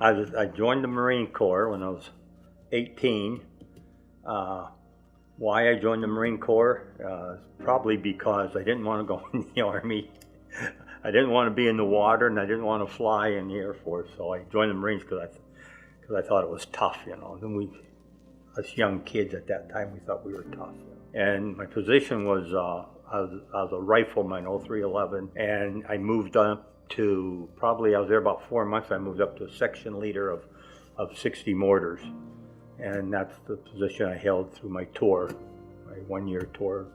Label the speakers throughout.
Speaker 1: I joined the Marine Corps when I was 18. Why I joined the Marine Corps? Probably because I didn't want to go in the Army. I didn't want to be in the water, and I didn't want to fly in the Air Force. So I joined the Marines because I thought it was tough, you know. And us young kids at that time, we thought we were tough. And my position was I was a rifleman, 0311, and I moved up to I was there about 4 months. I moved up to section leader of 60 mortars, and that's the position I held through my tour, my 1-year tour.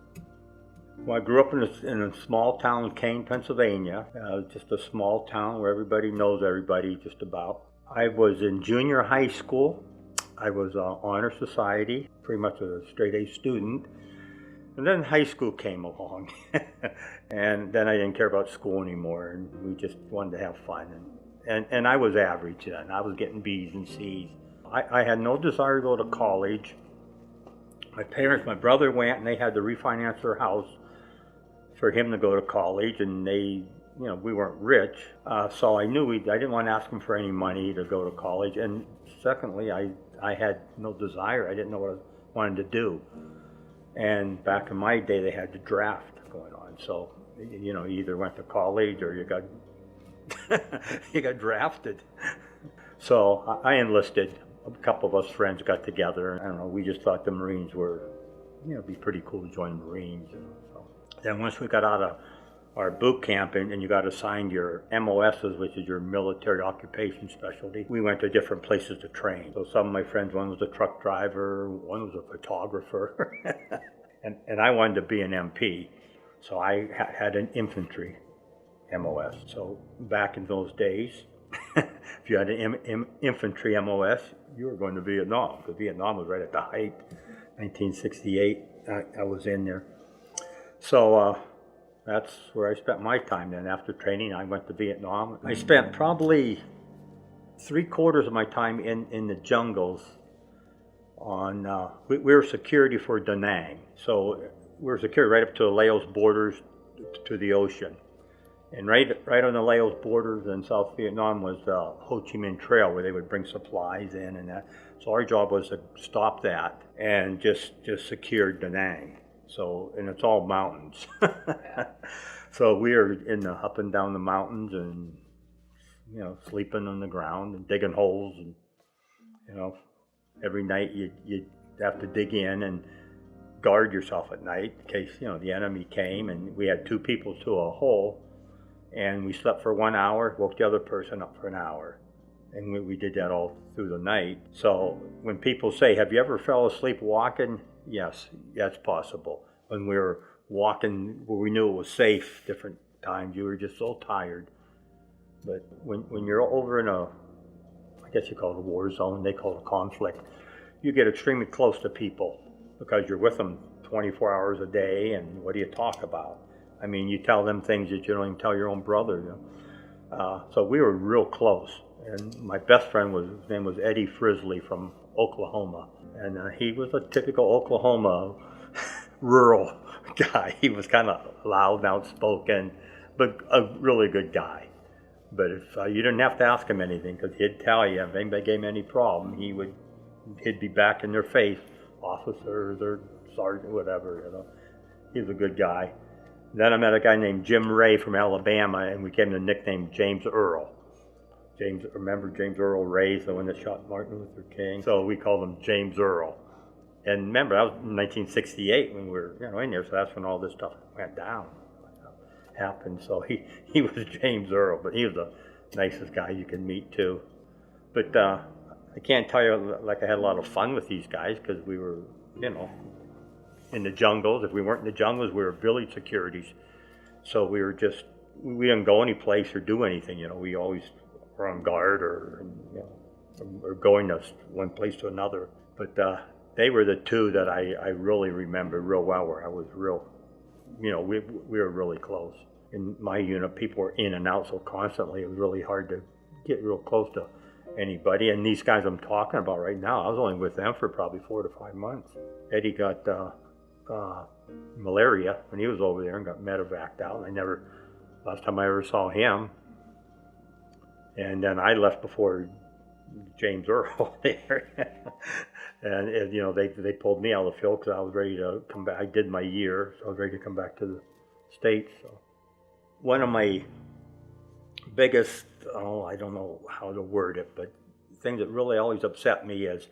Speaker 1: Well, I grew up in a small town, Kane, Pennsylvania, just a small town where everybody knows everybody just about. I was in junior high school. I was honor society, pretty much a straight A student. And then high school came along, and then I didn't care about school anymore, and we just wanted to have fun. And I was average then. I was getting B's and C's. I had no desire to go to college. My brother went, and they had to refinance their house for him to go to college, and we weren't rich, so I knew I didn't want to ask him for any money to go to college. And secondly, I had no desire. I didn't know what I wanted to do. And back in my day, they had the draft going on. So, you either went to college or you got you got drafted. So I enlisted. A couple of us friends got together. I don't know. We just thought the Marines were, it'd be pretty cool to join the Marines. So then once we got out of our boot camp and you got assigned your MOSs, which is your military occupation specialty, we went to different places to train. So some of my friends, one was a truck driver, one was a photographer, and I wanted to be an MP. So I had an infantry MOS. So back in those days, if you had an infantry MOS, you were going to Vietnam, because Vietnam was right at the height. 1968, I was in there. So that's where I spent my time. Then after training, I went to Vietnam. I spent probably 3/4 of my time in the jungles. We were security for Da Nang, so we were security right up to Laos borders to the ocean. And right on the Laos borders in South Vietnam was the Ho Chi Minh Trail, where they would bring supplies in and that. So our job was to stop that and just secure Da Nang. So, and it's all mountains. So we were up and down the mountains and, sleeping on the ground and digging holes. And, every night you'd have to dig in and guard yourself at night in case, the enemy came. And we had 2 people to a hole, and we slept for 1 hour, woke the other person up for an hour. And we did that all through the night. So when people say, have you ever fell asleep walking? Yes, that's possible. When we were walking where we knew it was safe, different times, you were just so tired. But when you're over in I guess you call it a war zone, they call it a conflict, you get extremely close to people because you're with them 24 hours a day, and what do you talk about? I mean, you tell them things that you don't even tell your own brother. So we were real close. And my best friend his name was Eddie Frisley from Oklahoma. And he was a typical Oklahoma rural guy. He was kind of loud and outspoken, but a really good guy. But if you didn't have to ask him anything, because he'd tell you if anybody gave him any problem, he'd be back in their face, officers or sergeant, whatever. He was a good guy. Then I met a guy named Jim Ray from Alabama, and we gave him the nickname James Earl. Remember James Earl Ray, the one that shot Martin Luther King? So we called him James Earl. And remember, that was 1968 when we were in there, so that's when all this stuff went down, happened. So he was James Earl, but he was the nicest guy you could meet too. But I can't tell you, like, I had a lot of fun with these guys because we were, in the jungles. If we weren't in the jungles, we were village securities. So we didn't go any place or do anything, we always were on guard or going to one place to another. But they were the 2 that I really remember real well, where I was real, we were really close. In my unit, people were in and out so constantly, it was really hard to get real close to anybody. And these guys I'm talking about right now, I was only with them for probably 4 to 5 months. Eddie got malaria when he was over there and got medevaced out. Last time I ever saw him. And then I left before James Earl there. And you know, they pulled me out of the field because I was ready to come back. I did my year, so I was ready to come back to the States. So one of my biggest, I don't know how to word it, but things that really always upset me is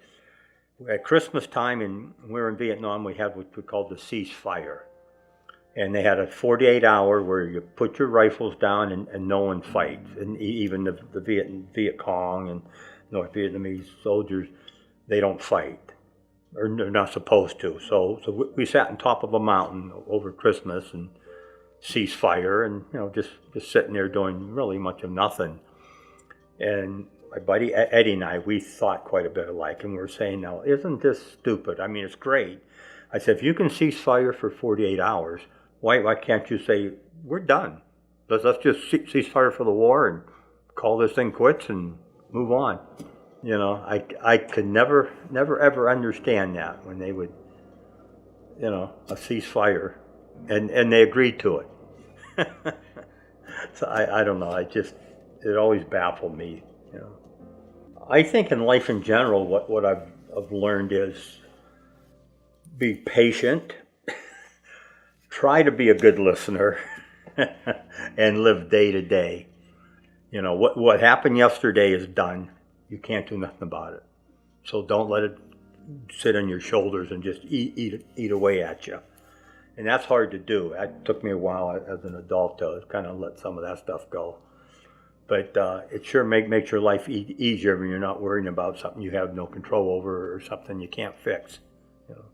Speaker 1: at Christmas time, and we were in Vietnam, we had what we called the ceasefire. And they had a 48-hour where you put your rifles down and no one fights. And even the Viet Cong and North Vietnamese soldiers, they don't fight, or they're not supposed to. So we sat on top of a mountain over Christmas and ceasefire, and you know, just sitting there doing really much of nothing. And my buddy Eddie and I, we thought quite a bit alike, and we were saying, now, isn't this stupid? I mean, it's great. I said, if you can cease fire for 48 hours, why can't you say, we're done? Let's just cease fire for the war and call this thing quits and move on. You know, I could never ever understand that when they would, you know, a ceasefire, and they agreed to it. So I don't know, it always baffled me, you know. I think in life in general, what I've learned is be patient, try to be a good listener, and live day to day. You know, what happened yesterday is done. You can't do nothing about it. So don't let it sit on your shoulders and just eat away at you. And that's hard to do. It took me a while as an adult to kind of let some of that stuff go. But it sure makes your life easier when you're not worrying about something you have no control over or something you can't fix. You know.